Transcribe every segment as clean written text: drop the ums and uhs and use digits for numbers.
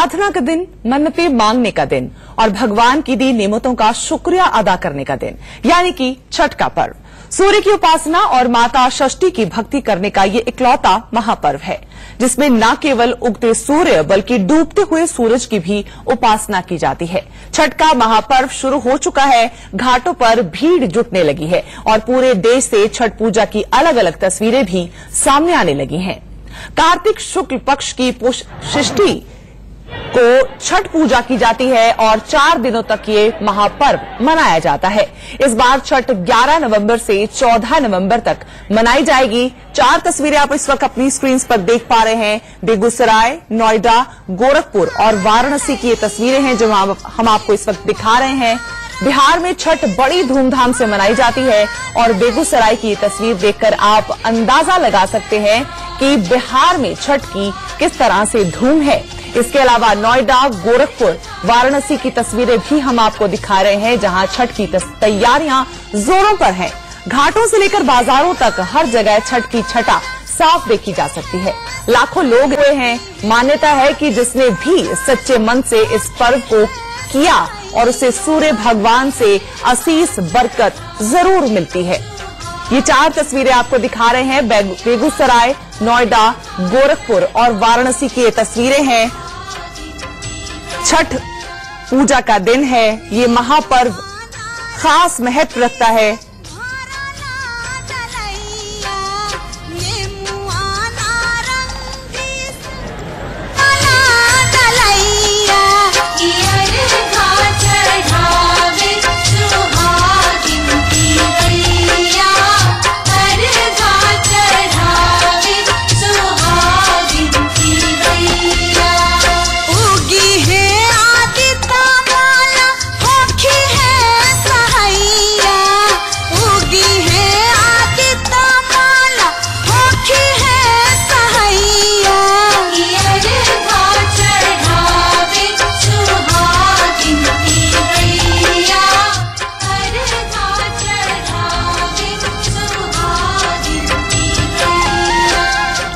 प्रार्थना का दिन, मन्नतें मांगने का दिन और भगवान की दी नेमतों का शुक्रिया अदा करने का दिन, यानी कि छठ का पर्व। सूर्य की उपासना और माता षष्ठी की भक्ति करने का ये इकलौता महापर्व है, जिसमें न केवल उगते सूर्य बल्कि डूबते हुए सूरज की भी उपासना की जाती है। छठ का महापर्व शुरू हो चुका है, घाटों पर भीड़ जुटने लगी है और पूरे देश से छठ पूजा की अलग अलग तस्वीरें भी सामने आने लगी हैं। कार्तिक शुक्ल पक्ष की षष्ठी को छठ पूजा की जाती है और 4 दिनों तक ये महापर्व मनाया जाता है। इस बार छठ 11 नवंबर से 14 नवंबर तक मनाई जाएगी। 4 तस्वीरें आप इस वक्त अपनी स्क्रीन पर देख पा रहे हैं। बेगूसराय, नोएडा, गोरखपुर और वाराणसी की ये तस्वीरें हैं जो हम आपको इस वक्त दिखा रहे हैं। बिहार में छठ बड़ी धूमधाम से मनाई जाती है और बेगूसराय की ये तस्वीर देखकर आप अंदाजा लगा सकते हैं कि बिहार में छठ की किस तरह से धूम है। इसके अलावा नोएडा, गोरखपुर, वाराणसी की तस्वीरें भी हम आपको दिखा रहे हैं, जहां छठ की तैयारियां जोरों पर हैं। घाटों से लेकर बाजारों तक हर जगह छठ की छटा साफ देखी जा सकती है। लाखों लोग हुए हैं। मान्यता है कि जिसने भी सच्चे मन से इस पर्व को किया और उसे सूर्य भगवान से असीस बरकत जरूर मिलती है। ये 4 तस्वीरें आपको दिखा रहे हैं। बेगूसराय, नोएडा, गोरखपुर और वाराणसी की ये तस्वीरें हैं। छठ पूजा का दिन है। ये महापर्व खास महत्व रखता है।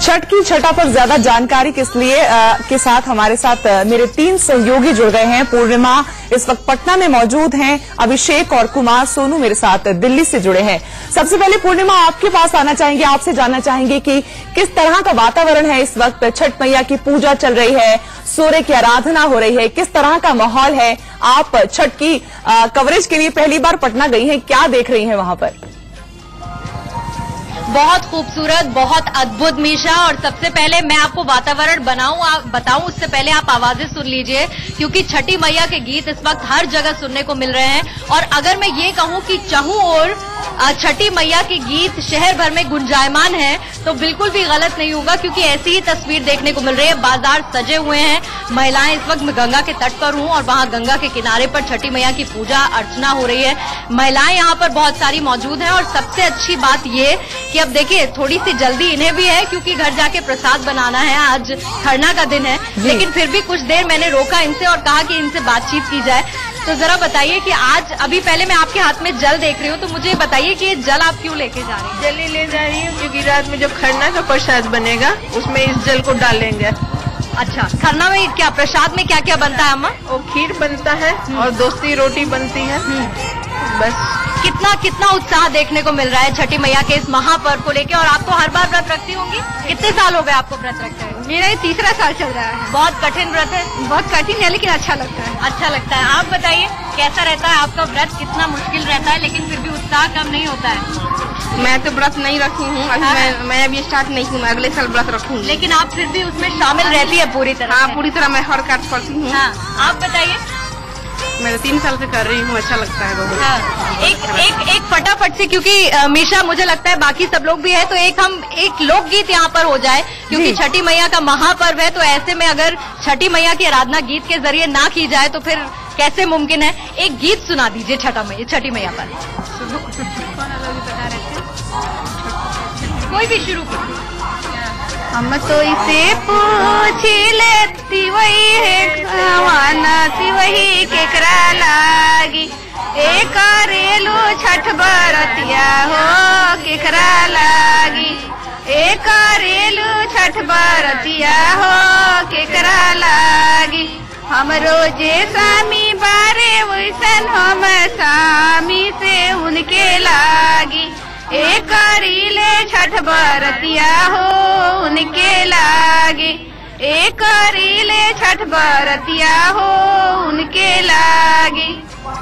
छठ की छठा पर ज्यादा जानकारी के साथ हमारे साथ मेरे 3 सहयोगी जुड़ गए हैं। पूर्णिमा इस वक्त पटना में मौजूद हैं, अभिषेक और कुमार सोनू मेरे साथ दिल्ली से जुड़े हैं। सबसे पहले पूर्णिमा, आपके पास आना चाहेंगे, आपसे जानना चाहेंगे कि किस तरह का वातावरण है इस वक्त। छठ मैया की पूजा चल रही है, सूर्य की आराधना हो रही है, किस तरह का माहौल है? आप छठ की कवरेज के लिए पहली बार पटना गई हैं, क्या देख रही हैं वहां पर? बहुत खूबसूरत, बहुत अद्भुत मीशा। और सबसे पहले मैं आपको वातावरण बताऊं उससे पहले आप आवाजें सुन लीजिए, क्योंकि छठी मैया के गीत इस वक्त हर जगह सुनने को मिल रहे हैं। और अगर मैं ये कहूं कि चहु और छठी मैया के गीत शहर भर में गुंजायमान है तो बिल्कुल भी गलत नहीं होगा, क्योंकि ऐसी ही तस्वीर देखने को मिल रही है। बाजार सजे हुए हैं, महिलाएं इस वक्त मैं गंगा के तट पर हूं और वहां गंगा के किनारे पर छठी मैया की पूजा अर्चना हो रही है। महिलाएं यहाँ पर बहुत सारी मौजूद हैं और सबसे अच्छी बात ये कि अब देखिए थोड़ी सी जल्दी इन्हें भी है, क्योंकि घर जाके प्रसाद बनाना है। आज खरना का दिन है, लेकिन फिर भी कुछ देर मैंने रोका इनसे और कहा कि इनसे बातचीत की जाए। तो जरा बताइए कि आज अभी पहले मैं आपके हाथ में जल देख रही हूँ, तो मुझे बताइए कि ये जल आप क्यों लेके जा रही हैं? जल ही ले जा रही हूँ क्योंकि रात में जब खरना का प्रसाद बनेगा उसमें इस जल को डालेंगे। अच्छा, खरना में क्या प्रसाद में क्या क्या बनता है अम्मा? वो खीर बनता है और दोस्ती रोटी बनती है। बस कितना उत्साह देखने को मिल रहा है छठी मैया के इस महापर्व को लेकर। और आप तो हर बार व्रत रखती होंगी, कितने साल हो गए आपको व्रत रखते हैं? मेरा ये 3रा साल चल रहा है। बहुत कठिन व्रत है? बहुत कठिन है लेकिन अच्छा लगता है। अच्छा लगता है। आप बताइए कैसा रहता है आपका व्रत? कितना मुश्किल रहता है, लेकिन फिर भी उत्साह कम नहीं होता है? मैं तो व्रत नहीं रखी हूँ अभी। मैं अभी स्टार्ट नहीं हूँ, मैं अगले साल व्रत रखूंगी। लेकिन आप फिर भी उसमें शामिल रहती है पूरी तरह? हाँ, पूरी तरह मैं हर कार्य करती हूँ। हाँ, आप बताइए। मैं तो 3 साल से कर रही हूँ, अच्छा लगता है बहुत। हाँ, एक फटाफट से, क्योंकि मीशा मुझे लगता है बाकी सब लोग भी है, तो एक लोकगीत यहाँ पर हो जाए, क्योंकि छठी मैया का महापर्व है। तो ऐसे में अगर छठी मैया की आराधना गीत के जरिए ना की जाए तो फिर कैसे मुमकिन है? एक गीत सुना दीजिए छठी मैया पर, कोई भी शुरू करो। हम तो इसे पूछ लेती वही है खवाना सी वही केकरा लागी, एक करेलू छठ बरतिया हो केकरा लागी, एक करेलू छठ बरतिया हो केकरा लागी। हमरो जे स्वामी बारे वैसन हम स्वामी से उनके लागी। एक करीले छठ बरतिया हो उनके लागी। एक करीले छठ बरतिया हो उनके लागी।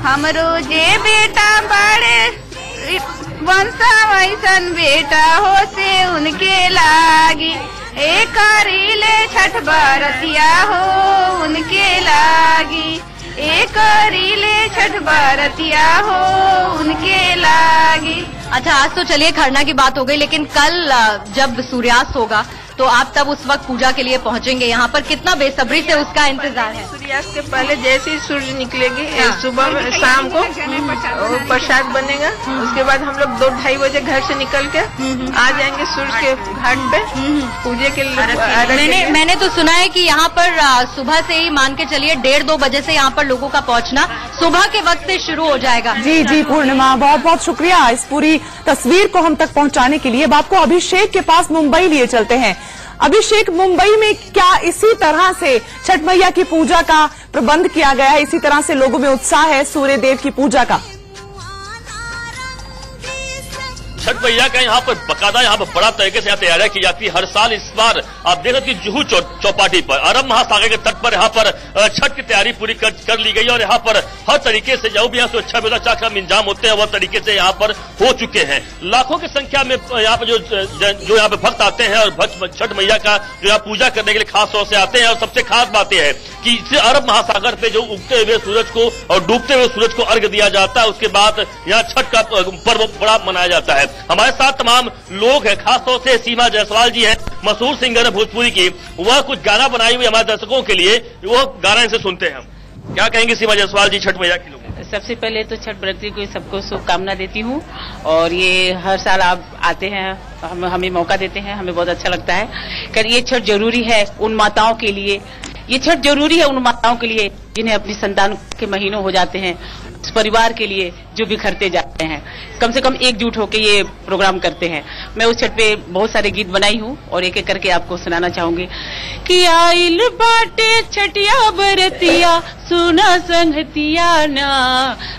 हमरो जे बेटा बड़े वंशा वैसन बेटा हो से उनके लागी। एक करीले छठ बरतिया हो उनके लागी। एक करीले छठ बरतिया हो उनके लागी। अच्छा, आज तो चलिए खरना की बात हो गई, लेकिन कल जब सूर्यास्त होगा तो आप तब उस वक्त पूजा के लिए पहुंचेंगे यहाँ पर, कितना बेसब्री से उसका इंतजार है? सूर्यास्त के पहले जैसे ही सूर्य निकलेगी सुबह शाम को प्रसाद बनेगा। उसके बाद हम लोग 2-2:30 बजे घर से निकल के आ जाएंगे सूर्य के घाट पे पूजे के लिए। मैंने तो सुना है कि यहाँ पर सुबह से ही मान के चलिए 1:30-2 बजे से यहाँ पर लोगों का पहुँचना सुबह के वक्त से शुरू हो जाएगा। जी जी पूर्णिमा, बहुत बहुत शुक्रिया इस पूरी तस्वीर को हम तक पहुंचाने के लिए। अब आपको अभिषेक के पास मुंबई लिए चलते हैं। अभिषेक, मुंबई में क्या इसी तरह से छठ मैया की पूजा का प्रबंध किया गया है? इसी तरह से लोगों में उत्साह है सूर्य देव की पूजा का? छठ मैया का यहाँ पर बकायदा यहाँ पर बड़ा तरीके से यहाँ तैयारियां की जाती है। हर साल इस बार आप देख सकते हैं जुहू चौपाटी पर अरब महासागर के तट पर यहाँ पर छठ की तैयारी पूरी कर ली गई और यहाँ पर हर तरीके से जो भी यहाँ सुरक्षा व्यवस्था का इंतजाम होते हैं वह तरीके से यहाँ पर हो चुके हैं। लाखों की संख्या में यहाँ पर जो यहाँ पे भक्त आते हैं और भक्त छठ मैया का जो यहाँ पूजा करने के लिए खास तौर से आते हैं। और सबसे खास बात यह है कि इस अरब महासागर पे जो उगते हुए सूरज को और डूबते हुए सूरज को अर्घ्य दिया जाता है, उसके बाद यहाँ छठ का पर्व बड़ा मनाया जाता है। हमारे साथ तमाम लोग हैं, खासतौर से सीमा जायसवाल जी हैं, मशहूर सिंगर है भोजपुरी की। वह कुछ गाना बनाई हुई हमारे दर्शकों के लिए, वो गाना इनसे सुनते हैं। क्या कहेंगे सीमा जायसवाल जी छठ मैया के लोग? सबसे पहले तो छठ व्रती को सबको शुभकामना देती हूँ और ये हर साल आप आते हैं, हमें मौका देते हैं, हमें बहुत अच्छा लगता है। कर ये छठ जरूरी है उन माताओं के लिए, ये छठ जरूरी है उन माताओं के लिए जिन्हें अपनी संतान के महीनों हो जाते हैं, उस परिवार के लिए जो बिखरते जाते हैं। कम से कम एकजुट होकर ये प्रोग्राम करते हैं। मैं उस छठ पे बहुत सारे गीत बनाई हूँ और एक एक करके आपको सुनाना चाहूंगी। कि आइल बाटे छठिया बरतिया सुना संगतिया ना,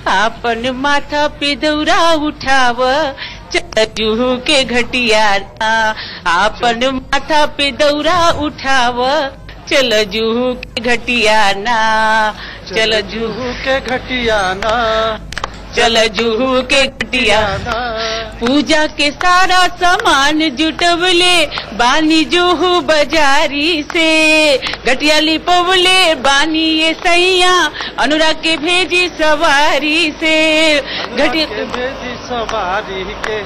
आपन माथा पे दौरा उठाव चल जुहू के घटिया ना, आपन माथा पे दौरा उठाव चल जुहू के घटिया ना, चल जुहू के घटिया ना, चल जुहू के घटिया ना। पूजा के सारा सामान जुटवले बानी जुहू बाजारी से, घटिया लिपवले बानी ये सैया अनुराग के भेजी सवारी से, घटिया के भेजी सवारी के,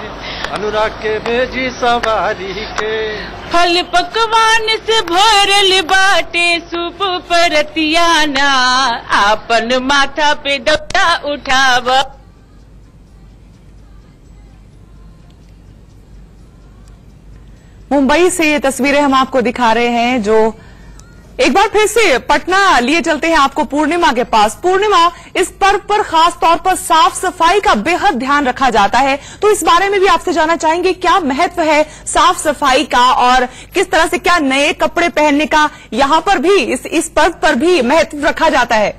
अनुराग के भेजी सवारी के। फल पकवान से भरल बाटे सूप परतिया ना, आपन माथा पे दौरा उठाव। मुंबई से ये तस्वीरें हम आपको दिखा रहे हैं। जो एक बार फिर से पटना लिए चलते हैं आपको पूर्णिमा के पास। पूर्णिमा, इस पर्व पर खास तौर पर साफ सफाई का बेहद ध्यान रखा जाता है, तो इस बारे में भी आपसे जानना चाहेंगे क्या महत्व है साफ सफाई का और किस तरह से क्या नए कपड़े पहनने का यहाँ पर भी इस पर्व पर भी महत्व रखा जाता है?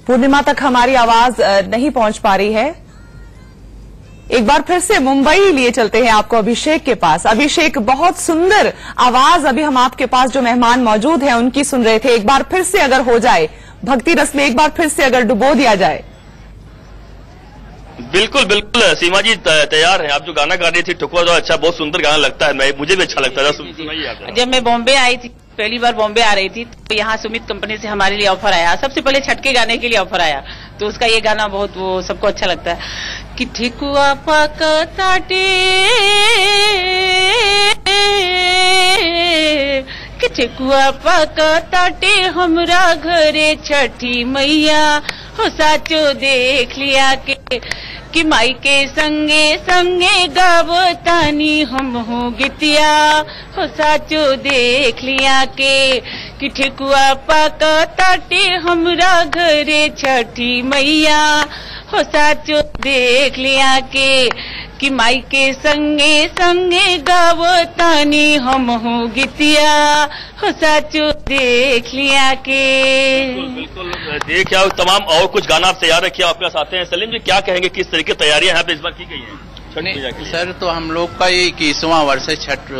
पूर्णिमा तक हमारी आवाज नहीं पहुंच पा रही है। एक बार फिर से मुंबई लिए चलते हैं आपको अभिषेक के पास। अभिषेक, बहुत सुंदर आवाज अभी हम आपके पास जो मेहमान मौजूद हैं उनकी सुन रहे थे। एक बार फिर से अगर हो जाए भक्ति रस में, एक बार फिर से अगर डुबो दिया जाए। बिल्कुल बिल्कुल सीमा जी तैयार हैं। आप जो गाना गा रही थी ठुकवा दो, अच्छा बहुत सुंदर गाना लगता है, मुझे भी अच्छा लगता है। जब मैं बॉम्बे आई थी, पहली बार बॉम्बे आ रही थी, तो यहाँ सुमित कंपनी से हमारे लिए ऑफर आया। सबसे पहले छठ के गाने के लिए ऑफर आया, तो उसका ये गाना बहुत वो सबको अच्छा लगता है कि ठेकुआ पकताटे कि ठेकुआ पकताटे हमरा घरे छठी मैया हो साचो देख लिया कि माई के संगे संगे गावतानी हम हो गितिया हो साचो देख लिया के कि ठेकुआ पाका ताटे हमरा घरे छठी मैया हो साचो देख लिया के कि माई के संगे संगे गावतानी हम हो गीतिया हो साचो देख लिया के। बिल्कुल देख आओ तमाम और कुछ गाना आप तैयार रखिए, आपके पास आते हैं। सलीम जी क्या कहेंगे, किस तरीके की तैयारियां यहाँ पे इस बार की गई हैं? सर तो हम लोग का ये 21वां वर्ष है छठ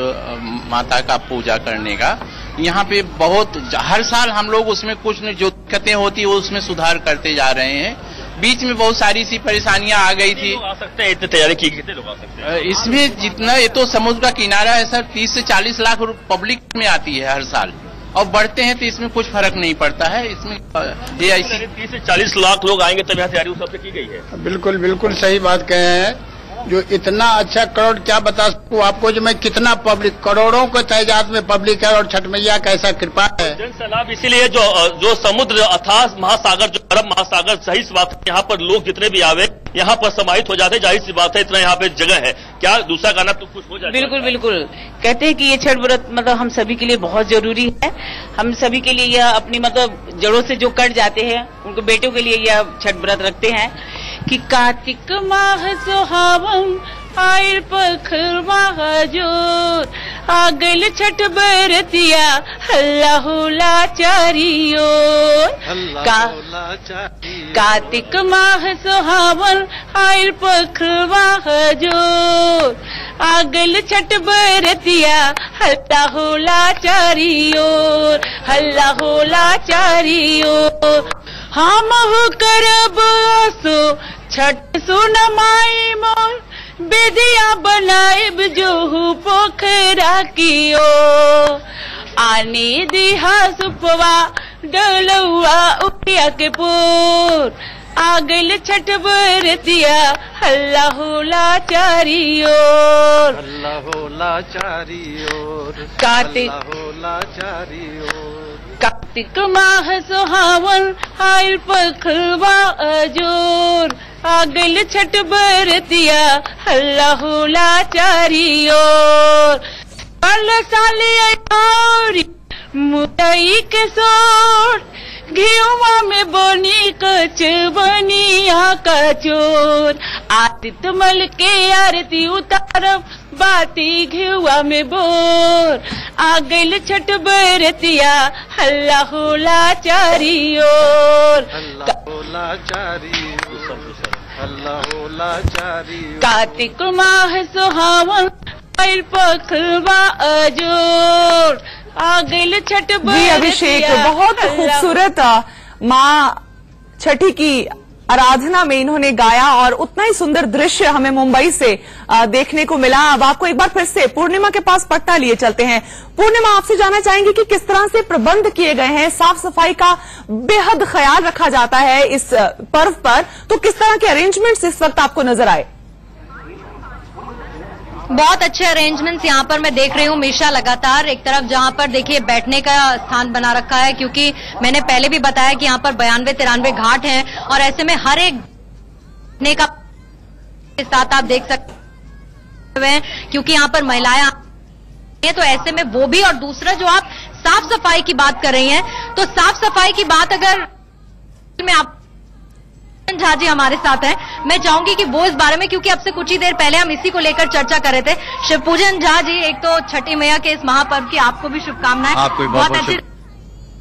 माता का पूजा करने का। यहाँ पे बहुत हर साल हम लोग उसमें कुछ न जो दिक्कतें होती है उसमें सुधार करते जा रहे हैं। बीच में बहुत सारी सी परेशानियां आ गई थी। आ सकते हैं, इतनी तैयारी की, कितने लोग आ सकते हैं इसमें? जितना ये तो समुद्र का किनारा है सर, 30 से 40 लाख पब्लिक में आती है हर साल, और बढ़ते हैं तो इसमें कुछ फर्क नहीं पड़ता है। इसमें ये ऐसी 30 से 40 लाख लोग आएंगे तब यहाँ तैयारी उस सबसे की गई है। बिल्कुल बिल्कुल सही बात कहे हैं। जो इतना अच्छा करोड़ क्या बता सकूं आपको, जो मैं कितना पब्लिक, करोड़ों के तादाद में पब्लिक है, और छठ मैया का ऐसा कृपा है। जन सैलाब इसीलिए जो समुद्र अथाह महासागर, जो अरब महासागर, सही सी बात है, यहाँ पर लोग जितने भी आवे यहाँ पर समाहित हो जाते, जाहिर सी बात है, इतना यहाँ पे जगह है। क्या दूसरा गाना तो कुछ हो जाए? बिल्कुल बिल्कुल, कहते हैं कि ये छठ व्रत मतलब हम सभी के लिए बहुत जरूरी है। हम सभी के लिए यह अपनी मतलब जड़ों से जो कट जाते हैं उनको बेटों के लिए यह छठ व्रत रखते हैं कि कार्तिक माह सुहावन आइल पखरवा जोर आ गइल छठ बरतिया हल्ला होला चारियो। कार्तिक माह सुहावन आइल पखरवा जोर आ गइल छठ बरतिया हल्ला होला चारियो, हल्ला होला चारियो। हम हो करब सो छठ सुन माई मोर बेदिया बनाइब जोहू पोखरा कियो। आने दिहा सुपवा डलुआ उठिया के पोर आ गइल छठ बरतिया हल्ला होला चारियोर, हल्ला होला चारियोर, कार्तिक होला चारियोर। कार्तिक माह सुहावन आइल पखरवा अजोर आ गइल छठ बरतिया हल्ला होला चारियोर। कल साली मुदई के सोर घियुआ में बनी कच बनिया का चोर। आदित्य मल के आरती उतारब बाती घियुआ में बोर आ गइल छठ बरतिया हल्ला होला चारियोर, हल्ला होला चारियोर, हल्ला होला चारियोर। कार्तिक माह सुहावन आइल पखरवा अजोर आ गइल छठ बरतिया। जी अभिषेक, बहुत खूबसूरत माँ छठी की आराधना में इन्होंने गाया और उतना ही सुंदर दृश्य हमें मुंबई से देखने को मिला। अब आपको एक बार फिर से पूर्णिमा के पास पट्टा लिए चलते हैं। पूर्णिमा, आपसे जानना चाहेंगे कि किस तरह से प्रबंध किए गए हैं, साफ सफाई का बेहद ख्याल रखा जाता है इस पर्व पर, तो किस तरह के अरेंजमेंट्स इस वक्त आपको नजर आए? बहुत अच्छे अरेंजमेंट्स यहाँ पर मैं देख रही हूँ मीशा। लगातार एक तरफ जहाँ पर देखिए बैठने का स्थान बना रखा है, क्योंकि मैंने पहले भी बताया कि यहाँ पर 92-93 घाट हैं और ऐसे में हर एक ने का साथ आप देख सकते हैं, क्योंकि यहाँ पर महिलाएं हैं, तो ऐसे में वो भी। और दूसरा जो आप साफ सफाई की बात कर रही हैं, तो साफ सफाई की बात अगर मैं आप झा जी हमारे साथ हैं, मैं चाहूंगी कि वो इस बारे में, क्योंकि अब से कुछ ही देर पहले हम इसी को लेकर चर्चा कर रहे थे। शिवपूजन झा जी, एक तो छठी मैया के इस महापर्व की आपको भी शुभकामनाएं।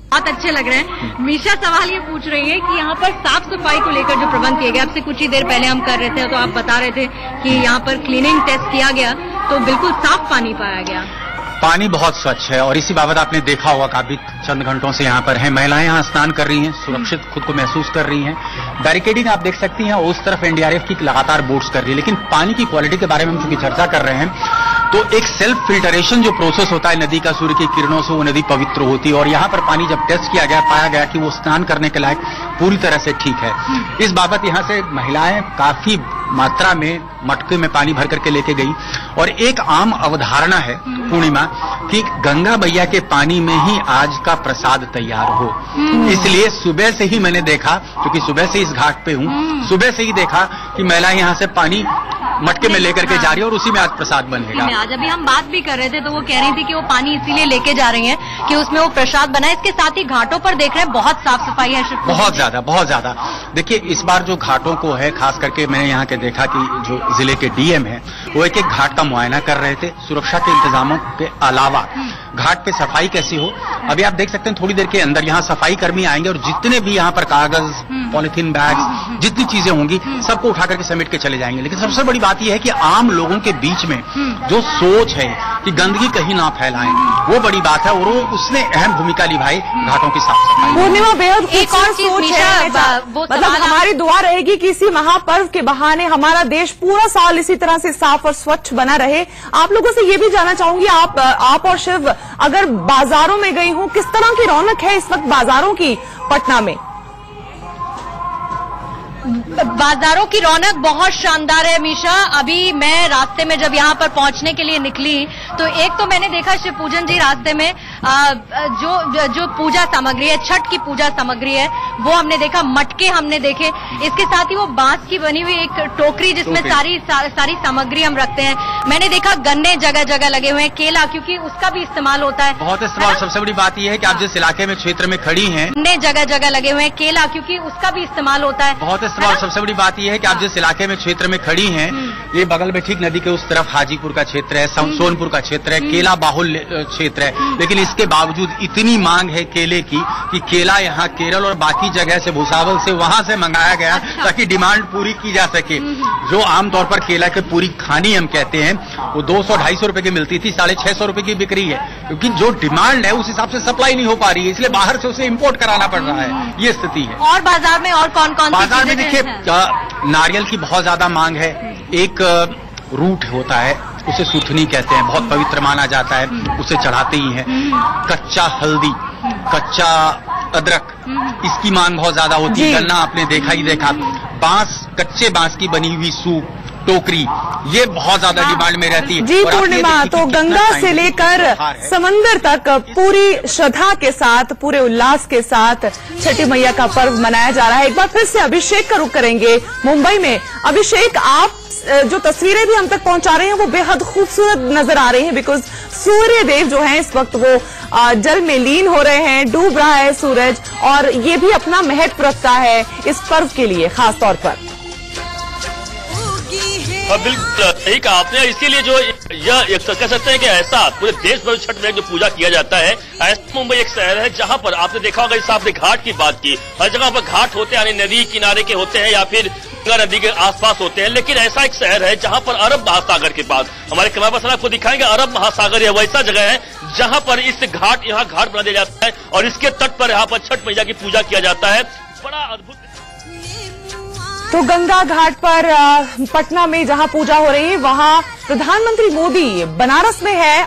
बहुत अच्छे लग रहे हैं। मीशा सवाल ये पूछ रही है कि यहाँ पर साफ सफाई को लेकर जो प्रबंध किए गए, अब से कुछ ही देर पहले हम कर रहे थे तो आप बता रहे थे कि यहाँ पर क्लीनिंग टेस्ट किया गया तो बिल्कुल साफ पानी पाया गया। पानी बहुत स्वच्छ है और इसी बाबत आपने देखा होगा काफी चंद घंटों से यहाँ पर हैं महिलाएं, यहाँ स्नान कर रही हैं, सुरक्षित खुद को महसूस कर रही हैं। बैरिकेडिंग आप देख सकती हैं, उस तरफ एनडीआरएफ की लगातार बोट्स कर रही है। लेकिन पानी की क्वालिटी के बारे में हम चूंकि चर्चा कर रहे हैं, तो एक सेल्फ फिल्टरेशन जो प्रोसेस होता है नदी का, सूर्य की किरणों से वो नदी पवित्र होती है, और यहाँ पर पानी जब टेस्ट किया गया पाया गया कि वो स्नान करने के लायक पूरी तरह से ठीक है। इस बाबत यहाँ से महिलाएं काफी मात्रा में मटके में पानी भर करके लेके गई। और एक आम अवधारणा है पूर्णिमा कि गंगा मैया के पानी में ही आज का प्रसाद तैयार हो, इसलिए सुबह से ही मैंने देखा, क्योंकि सुबह से इस घाट पे हूँ, सुबह से ही देखा कि महिलाएं यहाँ से पानी मटके में लेकर के जा रही है और उसी में आज प्रसाद बनेगा। आज अभी हम बात भी कर रहे थे तो वो कह रही थी कि वो पानी इसीलिए लेके जा रही हैं कि उसमें वो प्रसाद बना है। इसके साथ ही घाटों पर देख रहे हैं बहुत साफ सफाई है। बहुत ज्यादा। देखिए, इस बार जो घाटों को है, खास करके मैंने यहाँ के देखा कि जो जिले के डीएम है वो एक एक घाट का मुआयना कर रहे थे, सुरक्षा के इंतजामों के अलावा घाट पे सफाई कैसी हो। अभी आप देख सकते हैं थोड़ी देर के अंदर यहाँ सफाई कर्मी आएंगे और जितने भी यहाँ पर कागज, पॉलिथीन बैग्स, जितनी चीजें होंगी सबको उठा करके समेट के चले जाएंगे। लेकिन सबसे बड़ी बात यह है कि आम लोगों के बीच में जो सोच है कि गंदगी कहीं ना फैलाएं, वो बड़ी बात है और वो उसने अहम भूमिका निभाई घाटों की साफ सफाई। पूर्णिमा, बेहद एक और चीज मतलब हमारी दुआ रहेगी कि इसी महापर्व के बहाने हमारा देश पूरा साल इसी तरह से साफ और स्वच्छ बना रहे। आप लोगों से ये भी जानना चाहूंगी, आप और शिव अगर बाजारों में गई हूं, किस तरह की रौनक है इस वक्त बाजारों की पटना में? बाजारों की रौनक बहुत शानदार है मीशा। अभी मैं रास्ते में जब यहाँ पर पहुंचने के लिए निकली तो एक तो मैंने देखा शिव पूजन जी रास्ते में जो पूजा सामग्री है, छठ की पूजा सामग्री है, वो हमने देखा, मटके हमने देखे। इसके साथ ही वो बांस की बनी हुई एक टोकरी जिसमें सारी सामग्री हम रखते हैं। मैंने देखा गन्ने जगह जगह लगे हुए हैं, केला, क्योंकि उसका भी इस्तेमाल होता है, बहुत इस्तेमाल। सबसे बड़ी बात यह है कि आप जिस इलाके में, क्षेत्र में खड़ी हैं, गन्ने जगह जगह लगे हुए हैं, केला, क्योंकि उसका भी इस्तेमाल होता है, बहुत इस्तेमाल। सबसे बड़ी बात यह है कि आप जिस इलाके में, क्षेत्र में खड़ी हैं, ये बगल में ठीक नदी के उस तरफ हाजीपुर का क्षेत्र है, सोनपुर का क्षेत्र है, केला बाहुल क्षेत्र है। लेकिन इसके बावजूद इतनी मांग है केले की कि केला यहाँ केरल और बाकी जगह से, भुसावल से, वहां से मंगाया गया ताकि डिमांड पूरी की जा सके। जो आमतौर पर केला के पूरी खानी हम कहते हैं वो 200-250 रुपए की मिलती थी, 650 रुपए की बिक्री है, क्योंकि जो डिमांड है उस हिसाब से सप्लाई नहीं हो पा रही है, इसलिए बाहर से उसे इम्पोर्ट कराना पड़ रहा है। ये स्थिति है। और बाजार में और कौन कौन बाजार में देखिए नारियल की बहुत ज्यादा मांग है। एक रूट होता है, उसे सुथनी कहते हैं, बहुत पवित्र माना जाता है, उसे चढ़ाते ही हैं। कच्चा हल्दी, कच्चा अदरक, इसकी मांग बहुत ज्यादा होती है। गन्ना आपने देखा ही देखा। बांस, कच्चे बांस की बनी हुई सूप, टोकरी, ये बहुत ज्यादा डिमांड में रहती है। जी पूर्णिमा, तो गंगा से लेकर समंदर तक पूरी श्रद्धा के साथ, पूरे उल्लास के साथ छठी मैया का पर्व मनाया जा रहा है। एक बार फिर से अभिषेक का रुख करेंगे मुंबई में। अभिषेक, आप जो तस्वीरें भी हम तक पहुंचा रहे हैं वो बेहद खूबसूरत नजर आ रही हैं, बिकॉज सूर्य देव जो हैं इस वक्त वो जल में लीन हो रहे हैं, डूब रहा है सूरज, और ये भी अपना महत्व रखता है इस पर्व के लिए खास तौर पर। बिल्कुल सही कहा आपने। इसीलिए जो यह कह सकते हैं कि ऐसा पूरे देश भर छठ में जो पूजा किया जाता है, ऐसा मुंबई एक शहर है जहां पर आपने देखा होगा, इस आपने घाट की बात की, हर जगह पर घाट होते हैं, यानी नदी किनारे के होते हैं या फिर गंगा नदी के आसपास होते हैं। लेकिन ऐसा एक शहर है जहां पर अरब महासागर के पास, हमारे कैमरा पर्सन आपको दिखाएंगे, अरब महासागर यह वैसा जगह है जहां पर इस यहाँ घाट बना दिया जाता है और इसके तट पर यहाँ पर छठ मैया की पूजा किया जाता है। बड़ा अद्भुत। तो गंगा घाट पर पटना में जहां पूजा हो रही है, वहां प्रधानमंत्री मोदी बनारस में है।